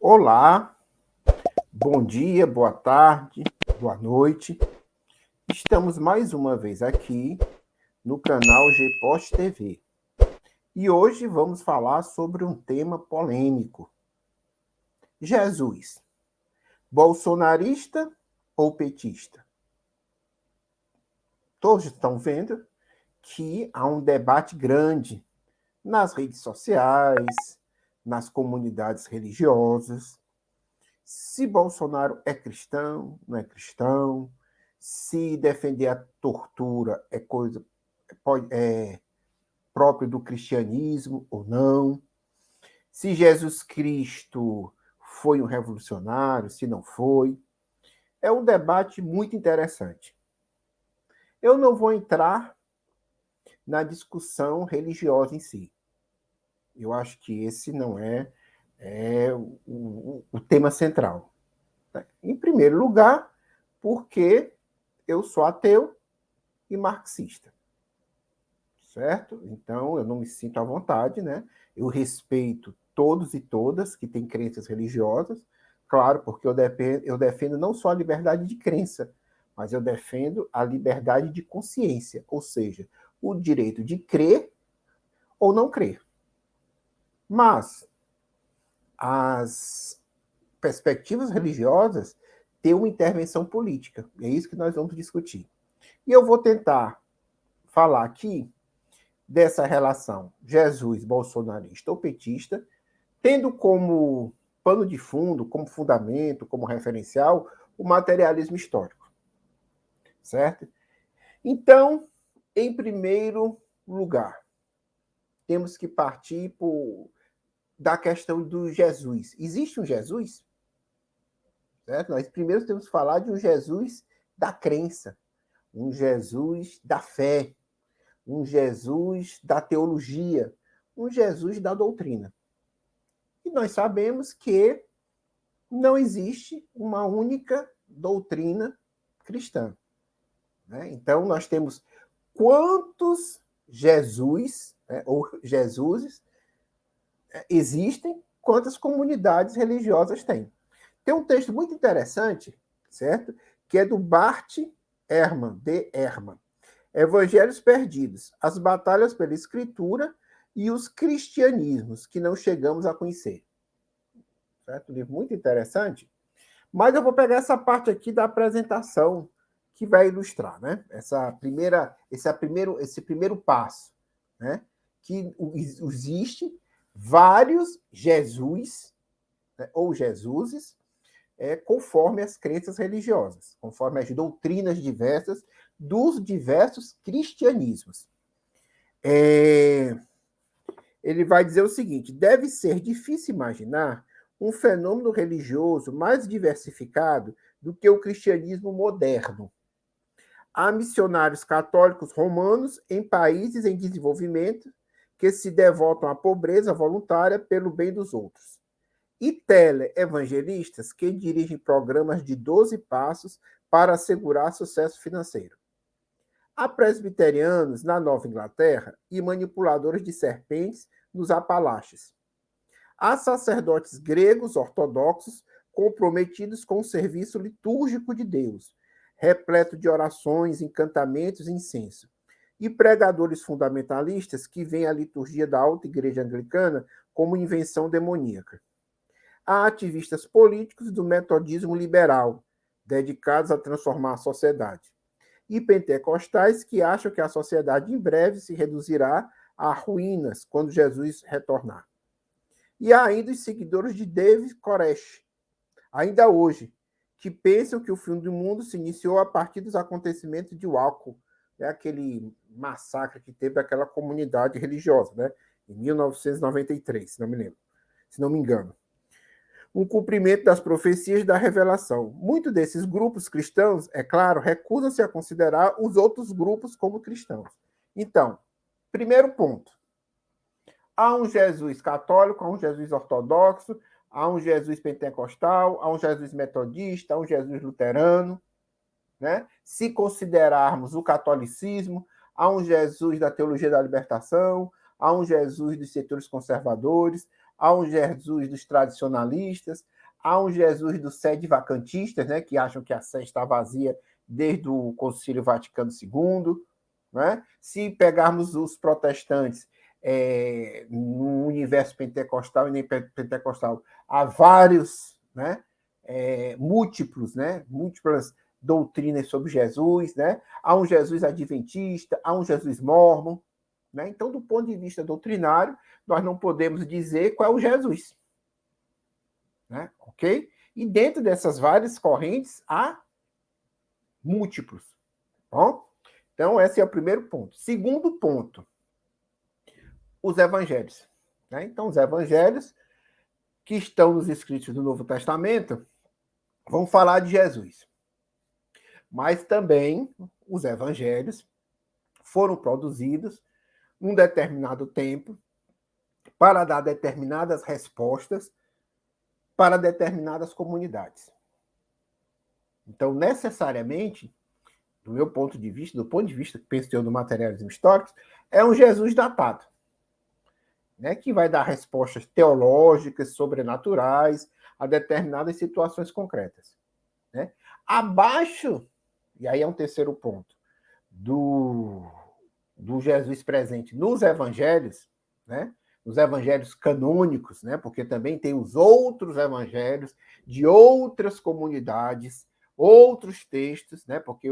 Olá, bom dia, boa tarde, boa noite. Estamos mais uma vez aqui no canal GPost TV. E hoje vamos falar sobre um tema polêmico. Jesus, bolsonarista ou petista? Todos estão vendo que há um debate grande nas redes sociais, nas comunidades religiosas, se Bolsonaro é cristão, não é cristão, se defender a tortura é coisa própria do cristianismo ou não, se Jesus Cristo foi um revolucionário, se não foi. É um debate muito interessante. Eu não vou entrar na discussão religiosa em si. Eu acho que esse não é o tema central. Em primeiro lugar, porque eu sou ateu e marxista. Certo? Então, eu não me sinto à vontade, né? Eu respeito todos e todas que têm crenças religiosas, claro, porque eu defendo não só a liberdade de crença, mas eu defendo a liberdade de consciência, ou seja, o direito de crer ou não crer. Mas as perspectivas religiosas têm uma intervenção política, é isso que nós vamos discutir. E eu vou tentar falar aqui dessa relação Jesus bolsonarista ou petista, tendo como pano de fundo, como fundamento, como referencial, o materialismo histórico. Certo? Então, em primeiro lugar, temos que partir da questão do Jesus. Existe um Jesus? Certo? Nós primeiro temos que falar de um Jesus da crença, um Jesus da fé, um Jesus da teologia, um Jesus da doutrina. E nós sabemos que não existe uma única doutrina cristã. Né? Então, nós temos quantos Jesus, né, ou Jesuses, existem, quantas comunidades religiosas tem. Tem um texto muito interessante, certo? Que é do Bart Ehrman, de Ehrman. Evangelhos Perdidos, as batalhas pela Escritura e os cristianismos que não chegamos a conhecer. Certo? Um livro muito interessante. Mas eu vou pegar essa parte aqui da apresentação que vai ilustrar, né? Esse primeiro passo, né? Que existe vários Jesus, né? Ou Jesuses, conforme as crenças religiosas, conforme as doutrinas diversas dos diversos cristianismos. Ele vai dizer o seguinte: deve ser difícil imaginar um fenômeno religioso mais diversificado do que o cristianismo moderno. Há missionários católicos romanos em países em desenvolvimento que se devotam à pobreza voluntária pelo bem dos outros. E teleevangelistas que dirigem programas de 12 passos para assegurar sucesso financeiro. Há presbiterianos na Nova Inglaterra e manipuladores de serpentes nos Apalaches. Há sacerdotes gregos ortodoxos comprometidos com o serviço litúrgico de Deus, repleto de orações, encantamentos e incenso. E pregadores fundamentalistas que veem a liturgia da Alta Igreja Anglicana como invenção demoníaca. Há ativistas políticos do metodismo liberal, dedicados a transformar a sociedade. E pentecostais que acham que a sociedade em breve se reduzirá a ruínas quando Jesus retornar. E há ainda os seguidores de David Koresh, ainda hoje, que pensam que o fim do mundo se iniciou a partir dos acontecimentos de Waco, né, aquele massacre que teve daquela comunidade religiosa, né, em 1993, se não me engano. Um cumprimento das profecias da revelação. Muitos desses grupos cristãos, é claro, recusam-se a considerar os outros grupos como cristãos. Então, primeiro ponto. Há um Jesus católico, há um Jesus ortodoxo, há um Jesus pentecostal, há um Jesus metodista, há um Jesus luterano. Né? Se considerarmos o catolicismo, há um Jesus da teologia da libertação, há um Jesus dos setores conservadores, há um Jesus dos tradicionalistas, há um Jesus dos sede vacantistas, né, que acham que a sé está vazia desde o Concílio Vaticano II. Né? Se pegarmos os protestantes no universo pentecostal e nem pentecostal, há vários, né, múltiplas doutrinas sobre Jesus, né? Há um Jesus adventista, há um Jesus mórmon, né? Então, do ponto de vista doutrinário, nós não podemos dizer qual é o Jesus, né? Ok? E dentro dessas várias correntes há múltiplos, bom? Então, esse é o primeiro ponto. Segundo ponto, os evangelhos. Né? Então, os evangelhos que estão nos escritos do Novo Testamento vão falar de Jesus. Mas também os evangelhos foram produzidos num determinado tempo para dar determinadas respostas para determinadas comunidades. Então, necessariamente, do meu ponto de vista, do ponto de vista que penso eu do materialismo histórico, é um Jesus datado, né, que vai dar respostas teológicas, sobrenaturais, a determinadas situações concretas. Né? Abaixo, e aí é um terceiro ponto, do Jesus presente nos evangelhos, né? Os evangelhos canônicos, né? Porque também tem os outros evangelhos de outras comunidades, outros textos, né? Porque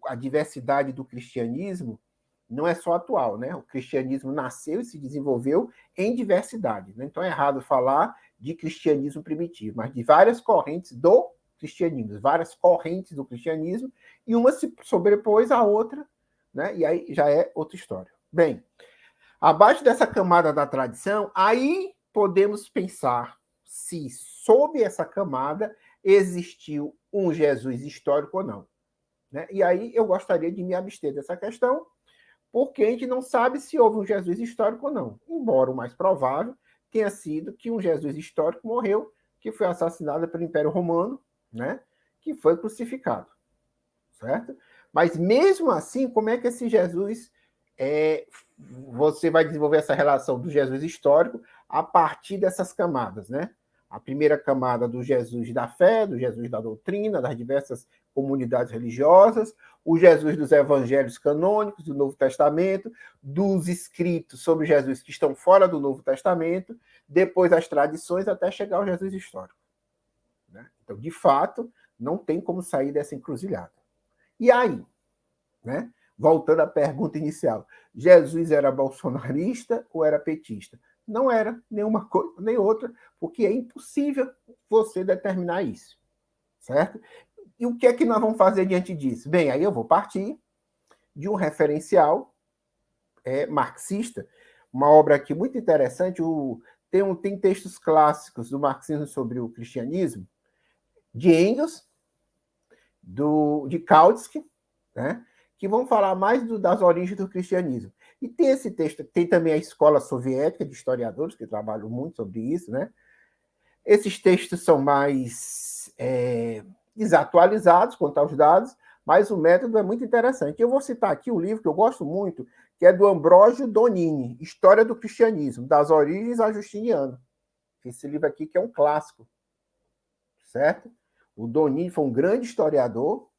a diversidade do cristianismo não é só atual, né? O cristianismo nasceu e se desenvolveu em diversidade. Né? Então é errado falar de cristianismo primitivo, mas de várias correntes do cristianismo, várias correntes do cristianismo, e uma se sobrepôs à outra, né? E aí já é outra história. Bem, abaixo dessa camada da tradição, aí podemos pensar se sob essa camada existiu um Jesus histórico ou não. Né? E aí eu gostaria de me abster dessa questão, porque a gente não sabe se houve um Jesus histórico ou não. Embora o mais provável tenha sido que um Jesus histórico morreu, que foi assassinado pelo Império Romano, né? Que foi crucificado. Certo? Mas mesmo assim, como é que esse Jesus você vai desenvolver essa relação do Jesus histórico a partir dessas camadas, né? A primeira camada do Jesus da fé, do Jesus da doutrina, das diversas comunidades religiosas, o Jesus dos evangelhos canônicos, do Novo Testamento, dos escritos sobre Jesus que estão fora do Novo Testamento, depois as tradições, até chegar ao Jesus histórico. Né? Então, de fato, não tem como sair dessa encruzilhada. E aí, né? Voltando à pergunta inicial, Jesus era bolsonarista ou era petista? Não era nenhuma coisa nem outra, porque é impossível você determinar isso, certo? E o que é que nós vamos fazer diante disso? Bem, aí eu vou partir de um referencial marxista, uma obra aqui muito interessante, tem textos clássicos do marxismo sobre o cristianismo, de Engels, de Kautsky, né? Que vão falar mais das origens do cristianismo. E tem esse texto, tem também a Escola Soviética de Historiadores, que trabalham muito sobre isso, né? Esses textos são mais desatualizados quanto aos dados, mas o método é muito interessante. Eu vou citar aqui um livro que eu gosto muito, que é do Ambrósio Donini, História do Cristianismo, das origens a Justiniano. Esse livro aqui que é um clássico, certo? O Donini foi um grande historiador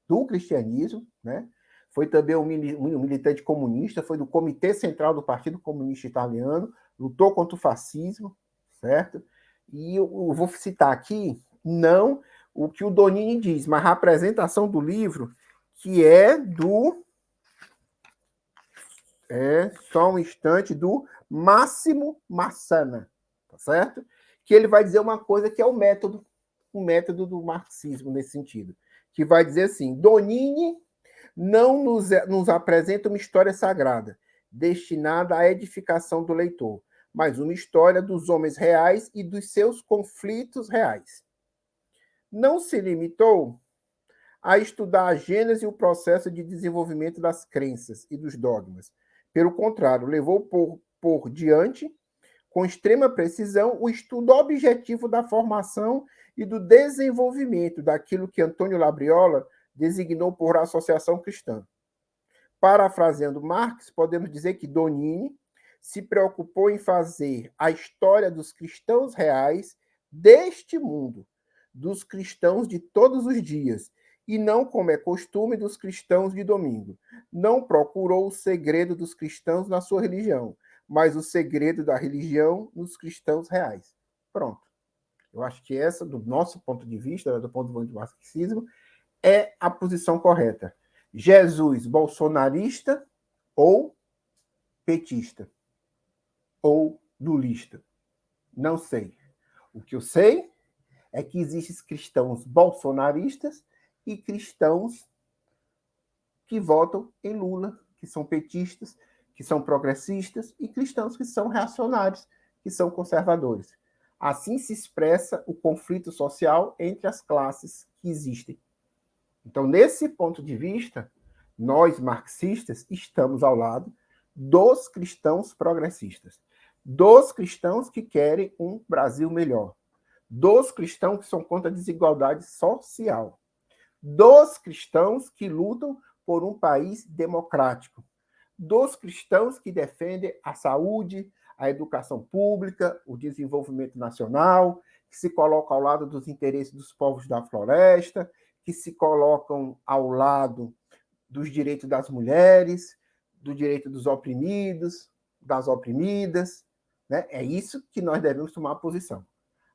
do cristianismo, né? Foi também um militante comunista, foi do Comitê Central do Partido Comunista Italiano, lutou contra o fascismo, certo? E eu vou citar aqui, não o que o Donini diz, mas a apresentação do livro, que é só um instante, do Máximo Massana, tá certo? Que ele vai dizer uma coisa que é o método do marxismo nesse sentido, que vai dizer assim, Donini não nos apresenta uma história sagrada, destinada à edificação do leitor, mas uma história dos homens reais e dos seus conflitos reais. Não se limitou a estudar a gênese e o processo de desenvolvimento das crenças e dos dogmas. Pelo contrário, levou por diante, com extrema precisão, o estudo objetivo da formação e do desenvolvimento daquilo que Antônio Labriola designou por associação cristã. Parafraseando Marx, podemos dizer que Donini se preocupou em fazer a história dos cristãos reais deste mundo, dos cristãos de todos os dias, e não como é costume dos cristãos de domingo. Não procurou o segredo dos cristãos na sua religião, mas o segredo da religião nos cristãos reais. Pronto. Eu acho que essa, do nosso ponto de vista, do ponto de vista do marxismo, é a posição correta. Jesus bolsonarista ou petista? Ou lulista? Não sei. O que eu sei é que existem cristãos bolsonaristas e cristãos que votam em Lula, que são petistas, que são progressistas, e cristãos que são reacionários, que são conservadores. Assim se expressa o conflito social entre as classes que existem. Então, nesse ponto de vista, nós, marxistas, estamos ao lado dos cristãos progressistas, dos cristãos que querem um Brasil melhor, dos cristãos que são contra a desigualdade social, dos cristãos que lutam por um país democrático, dos cristãos que defendem a saúde, a educação pública, o desenvolvimento nacional, que se colocam ao lado dos interesses dos povos da floresta, que se colocam ao lado dos direitos das mulheres, do direito dos oprimidos, das oprimidas. Né? É isso que nós devemos tomar posição.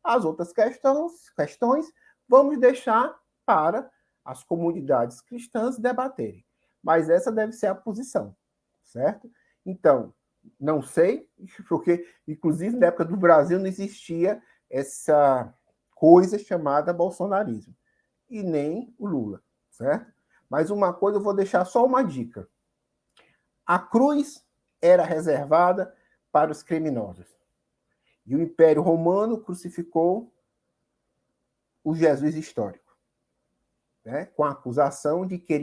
As outras questões vamos deixar para as comunidades cristãs debaterem. Mas essa deve ser a posição, certo? Então, não sei, porque, inclusive, na época do Brasil não existia essa coisa chamada bolsonarismo, e nem o Lula, certo? Mas uma coisa eu vou deixar só uma dica. A cruz era reservada para os criminosos. E o Império Romano crucificou o Jesus histórico, né? Com a acusação de que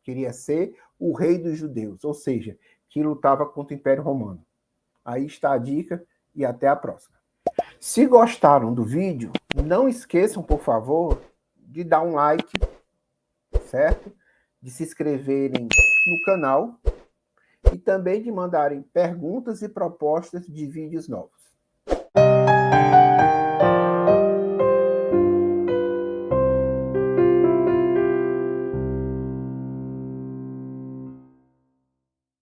queria ser o rei dos judeus, ou seja, que lutava contra o Império Romano. Aí está a dica e até a próxima. Se gostaram do vídeo, não esqueçam, por favor, de dar um like, certo? De se inscreverem no canal e também de mandarem perguntas e propostas de vídeos novos.